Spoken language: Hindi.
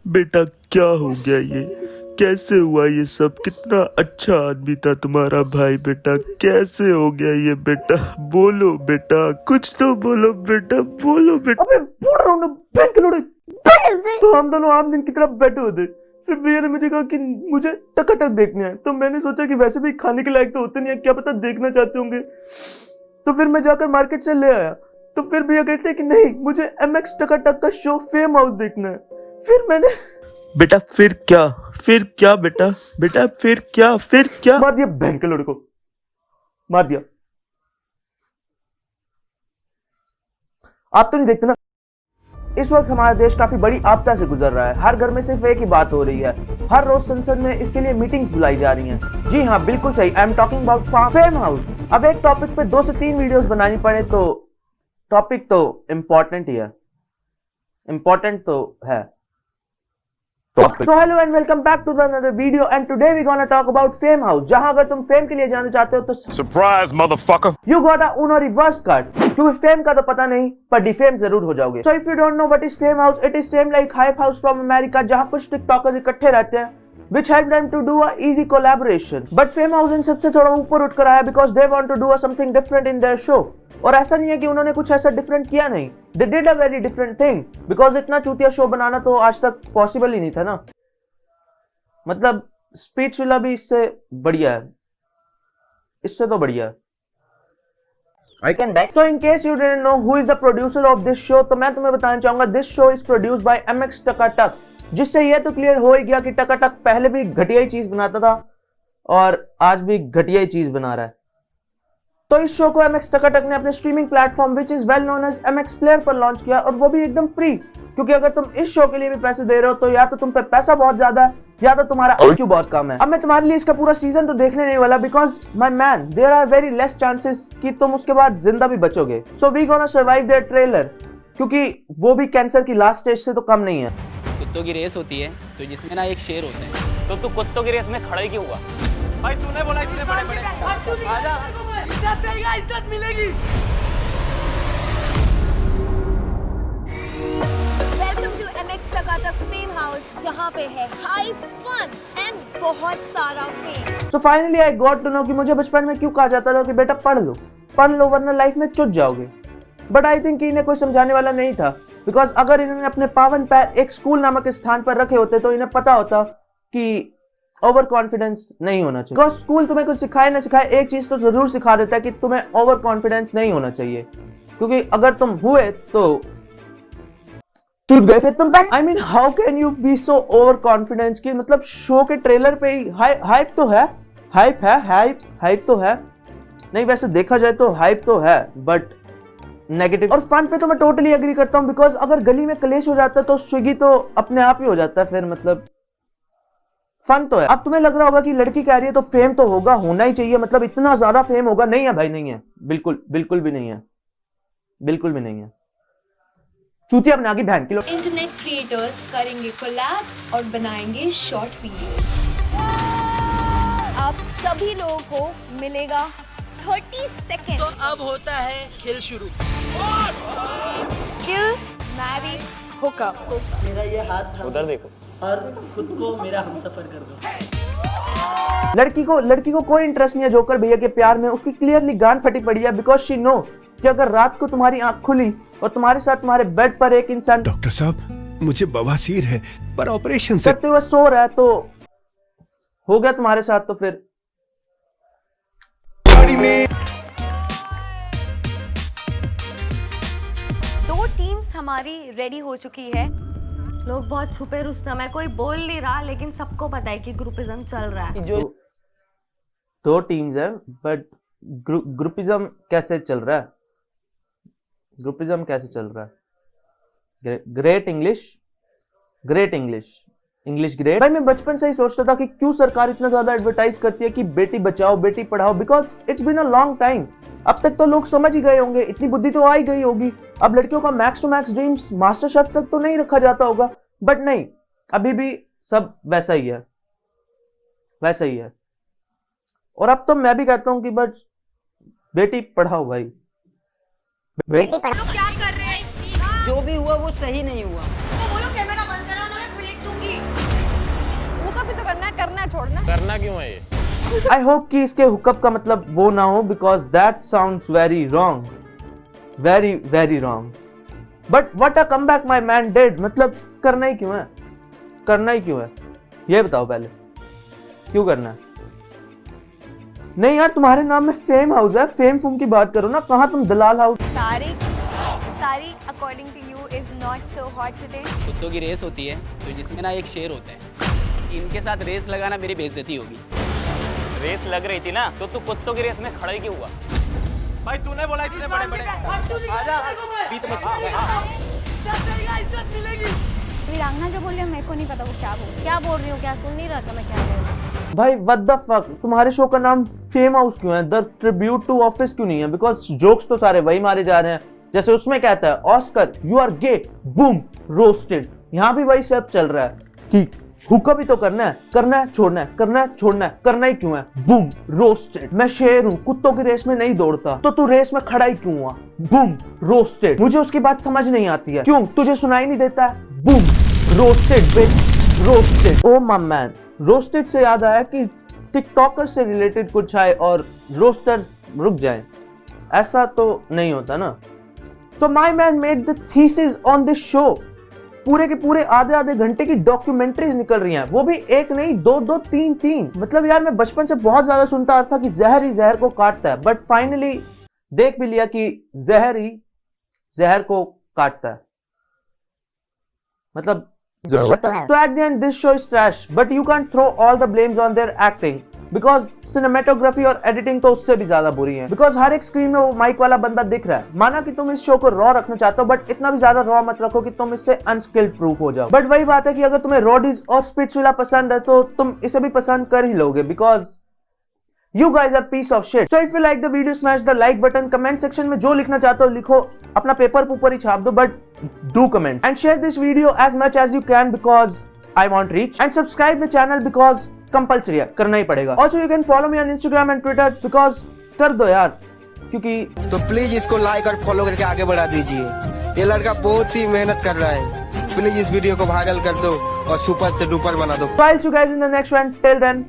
बेटा क्या हो गया ये? कैसे हुआ ये सब? कितना अच्छा आदमी था तुम्हारा भाई। बेटा कैसे हो गया ये? बेटा बोलो बेटा, कुछ तो बोलो बेटा, बोलो बेटा। अबे बोल रहा हूँ ना, बैंक के लोड़े। तो हम दोनों आम दिन की तरफ बैठे हुए थे। फिर भैया ने मुझे कहा कि मुझे टकाटक देखने हैं। तो मैंने सोचा कि वैसे भी खाने के लायक तो होते नहीं है, क्या पता देखना चाहते होंगे। तो फिर मैं जाकर मार्केट से ले आया। तो फिर भैया कहते हैं कि नहीं, मुझे एमएक्स टकाटक का शो फेम हाउस देखना है। फिर मैंने बेटा फिर क्या? फिर क्या बेटा? बेटा फिर क्या? फिर क्या? मार दिया बैंक के लोड़े को, मार दिया। आप तो नहीं देखते ना, इस वक्त हमारा देश काफी बड़ी आपदा से गुजर रहा है। हर घर में सिर्फ एक ही बात हो रही है, हर रोज संसद में इसके लिए मीटिंग्स बुलाई जा रही हैं। जी हाँ, बिल्कुल सही, I am talking about fame house. अब एक टॉपिक पे 2 से 3 वीडियोस बनानी पड़े तो टॉपिक तो इम्पोर्टेंट ही है, इम्पोर्टेंट तो है। So hello and welcome back to the another video and today we gonna talk about Fame House, जहां अगर तुम फेम के लिए जाना चाहते हो तो Surprise, motherfucker! You got a Uno reverse card, क्योंकि फेम का तो पता नहीं पर डिफेम जरूर हो जाओगे। So if you don't know what is Fame House, it is same like Hype House from America, जहां कुछ टिकटॉकर्स इकट्ठे रहते हैं which help them to do a easy collaboration. But Fame House इन सबसे थोड़ा ऊपर उठ कर आया because they want to do something different in their show. और ऐसा नहीं है कि उन्होंने कुछ ऐसा डिफरेंट किया नहीं, they did a very different thing because इतना चूतिया शो बनाना तो आज तक पॉसिबल ही नहीं था ना। मतलब स्पीच विला भी इससे बढ़िया है, इससे तो बढ़िया है। I can bet. So in case you didn't know who is the producer of this show, तो मैं तुम्हें बताना चाहूंगा this show is produced by MX टकाटक, जिससे यह तो क्लियर हो ही गया कि टकाटक पहले भी घटिया ही चीज बनाता था और आज भी घटिया ही चीज बना रहा है। तो इस शो को MX टकाटक ने अपने streaming platform which is well known as MX player पर लॉन्च किया और वो भी एकदम फ्री, क्योंकि अगर तुम इस शो के लिए भी पैसे दे रहे हो तो या तो तुम पे पैसा बहुत ज्यादा है या तो तुम्हारा IQ बहुत कम है। अब मैं तुम्हारे लिए इसका पूरा सीजन तो देखने नहीं वाला because my man there are very less chances कि तुम उसके बाद जिंदा भी बचोगे। So we gonna survive their trailer, क्योंकि वो भी कैंसर की लास्ट स्टेज से तो कम नहीं है। कुत्तों की रेस होती है तो जिसमें ना एक शेर होता है, तो तू कुत्तों की रेस में खड़ा ही क्यों हुआ? भाई तूने बोला इतने बड़े-बड़े इज्जत देगा, इज्जत मिलेगी। Welcome to MX Takatak fame house, जहाँ पे है हाई फन एंड बहुत सारा fame. So finally I got to know कि मुझे बचपन में क्यों कहा जाता था कि बेटा पढ़ लो वरना लाइफ में चुट जाओगे। बट आई थिंक इन्हें कोई समझाने वाला नहीं था, बिकॉज अगर इन्होंने अपने पावन पैर एक स्कूल नामक स्थान पर रखे होते तो इन्हें पता होता कि ओवर कॉन्फिडेंस नहीं होना चाहिए। बिकॉज स्कूल तुम्हें कुछ सिखाए ना सिखाए, एक चीज तो जरूर सिखा देता है कि तुम्हें ओवर कॉन्फिडेंस नहीं होना चाहिए, क्योंकि अगर तुम हुए तो चूत गए फिर तुम। I mean how can you be so over confidence की मतलब शो के ट्रेलर पे ही हाइप तो है, हाइप तो है नहीं, वैसे देखा जाए तो हाइप तो है बट नेगेटिव। और फन पे तो मैं टोटली एग्री करता हूं, बिकॉज अगर गली में कलेश हो जाता है तो स्विगी तो अपने आप ही हो जाता है। फिर मतलब फन तो है। अब तुम्हें लग रहा होगा कि लड़की कह रही है तो फेम तो होगा, होना ही चाहिए, मतलब इतना ज्यादा फेम होगा। नहीं है भाई, नहीं है, बिल्कुल भी नहीं है, बिल्कुल भी नहीं है। चूतिया बना के बहन की लोग। इंटरनेट क्रिएटर्स करेंगे कोलैब और बनाएंगे शॉर्ट वीडियोस। आप सभी लोगों को मिलेगा 30 सेकेंड। तो अब होता है खेल शुरू। किल, मैरी, हुकअप। मेरा ये हाथ था उधर देखो और खुद को मेरा हमसफर कर दो। लड़की को कोई इंटरेस्ट नहीं है जोकर भैया के प्यार में। उसकी क्लियरली गांड फटी पड़ी है बिकॉज शी नो कि अगर रात को तुम्हारी आंख खुली और तुम्हारे साथ तुम्हारे बेड पर एक इंसान डॉक्टर साहब मुझे बवासीर है पर ऑपरेशन से करते हुए सो रहा है तो हो गया तुम्हारे साथ, तो फिर दो टीम्स हमारी रेडी हो चुकी है। लोग बहुत छुपे रुस्तम है, कोई बोल नहीं रहा लेकिन सबको पता है कि ग्रुपिज्म चल रहा है। जो दो टीम्स हैं बट ग्रुपिज्म कैसे चल रहा है? ग्रुपिज्म कैसे चल रहा है? Great English great. भाई मैं बचपन से ही सोचता था कि क्यों सरकार इतना ज्यादा एडवर्टाइज करती है कि बेटी बचाओ बेटी पढ़ाओ, because it's been a long time. अब तक तो लोग समझ ही गए होंगे, इतनी बुद्धि तो आ ही गई होगी। अब लड़कियों का max to max dreams master chef तक तो नहीं रखा जाता होगा, बट नहीं, अभी भी सब वैसा ही है। और अब तो मैं भी कहता हूं कि बट बेटी पढ़ाओ भाई, बेटी पढ़ाओ। जो भी हुआ वो सही नहीं हुआ। बोलो कैमरा बंद करो ना, मैं फ्लिक दूंगी। छोड़ना। करना क्यों है ये? आई होप कि इसके हुकअप का मतलब वो ना हो, because that sounds very wrong, very very wrong. But what a comeback my man did, मतलब करना ही क्यों है, करना ही क्यों है, ये बताओ पहले, क्यों करना है? नहीं यार, तुम्हारे नाम में फेम हाउस है, फेम फूम की बात करो ना, कहाँ तुम दलाल house. Tariq according to you is not so hot today. कुत्तों की रेस होती है तो जिसमें ना एक शेर होता है, इनके साथ रेस लगाना मेरी बेइज्जती होगी। रेस लग रही थी ना तो तू कुत्तों की रेस में खड़ा ही क्यों हुआ? भाई तूने बोला इतने बड़े बड़े आजा बीच में इज्जत मिलेगी। वीरांगना जो बोल रही है मेरे को नहीं पता वो क्या बोल रही हूँ, क्या सुन नहीं रहा था मैं क्या बोल रही हूँ। भाई व्हाट द फक, तुम्हारे शो का नाम फेम हाउस क्यों है, द ट्रिब्यूट टू ऑफिस क्यों नहीं है? बिकॉज जोक्स तो सारे वही मारे जा रहे हैं, जैसे उसमें कहता है Oscar you are gay, boom roasted. यहाँ भी वही सब चल रहा है कि हुक्का भी तो करना है, करना है छोड़ना है, करना है छोड़ना है, करना ही क्यों है, बूम रोस्टेड। मैं शेर हूँ, कुत्तों की रेस में नहीं दौड़ता, तो तू रेस में खड़ा ही क्यों हुआ, बूम रोस्टेड। मुझे उसकी बात समझ नहीं आती है, क्यों तुझे सुनाई नहीं देता है, boom roasted bitch roasted. Oh my man, roasted से याद आया कि टिकटॉकर से रिलेटेड कुछ आए और रोस्टर्स रुक जाएं, ऐसा तो नहीं होता ना। So my man made the thesis on this show, पूरे के पूरे आधे आधे घंटे की डॉक्यूमेंट्रीज निकल रही हैं, वो भी एक नहीं, दो दो तीन तीन। मतलब यार मैं बचपन से बहुत ज्यादा सुनता आ रहा था कि जहर ही जहर को काटता है, बट फाइनली देख भी लिया कि जहर ही जहर को काटता है। मतलब so at the end this show is trash, but you can't throw all the blames on their acting because cinematography और editing तो उससे भी ज्यादा बुरी है। because हर एक स्क्रीन में वो माइक वाला बंदा दिख रहा है। माना कि तुम इस शो को रॉ रखना चाहते हो, बट इतना भी ज्यादा रॉ मत रखो कि तुम इससे अनस्किल्ड प्रूफ हो जाओ। बट वही बात है कि अगर तुम्हें रॉडीज और स्पिट्सविला पसंद है तो तुम इसे भी पसंद कर ही लोगे, because you guys are piece of shit. So if you like the video, smash the like button. Comment section में जो लिखना चाहते हो लिखो, अपना पेपर ऊपर ही छाप दो, but do comment and share this video as much as you can because I want reach, and subscribe the channel because compulsory है, करना ही पड़ेगा। Also you can follow me on Instagram and Twitter because कर दो यार, क्योंकि तो प्लीज इसको लाइक और फॉलो करके आगे बढ़ा दीजिए। ये लड़का बहुत ही मेहनत कर रहा है, प्लीज इस वीडियो को वायरल कर दो और सुपर से डुपर बना दो। I'll see you guys in the next one. Till then,